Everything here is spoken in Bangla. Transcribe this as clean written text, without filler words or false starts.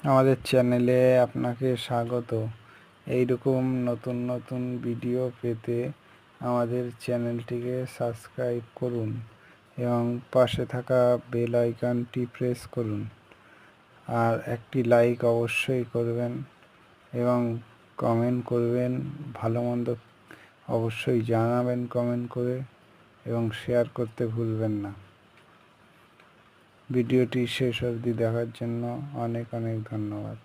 আমাদের চ্যানেলে আপনাকে স্বাগত। এইরকম নতুন নতুন ভিডিও পেতে আমাদের চ্যানেলটিকে সাবস্ক্রাইব করুন এবং পাশে থাকা বেল আইকনটি প্রেস করুন। আর একটি লাইক অবশ্যই করবেন এবং কমেন্ট করবেন, ভালো মন্দ অবশ্যই জানাবেন কমেন্ট করে, এবং শেয়ার করতে ভুলবেন না। ভিডিওটি শেষ অবধি দেখার জন্য অনেক অনেক ধন্যবাদ।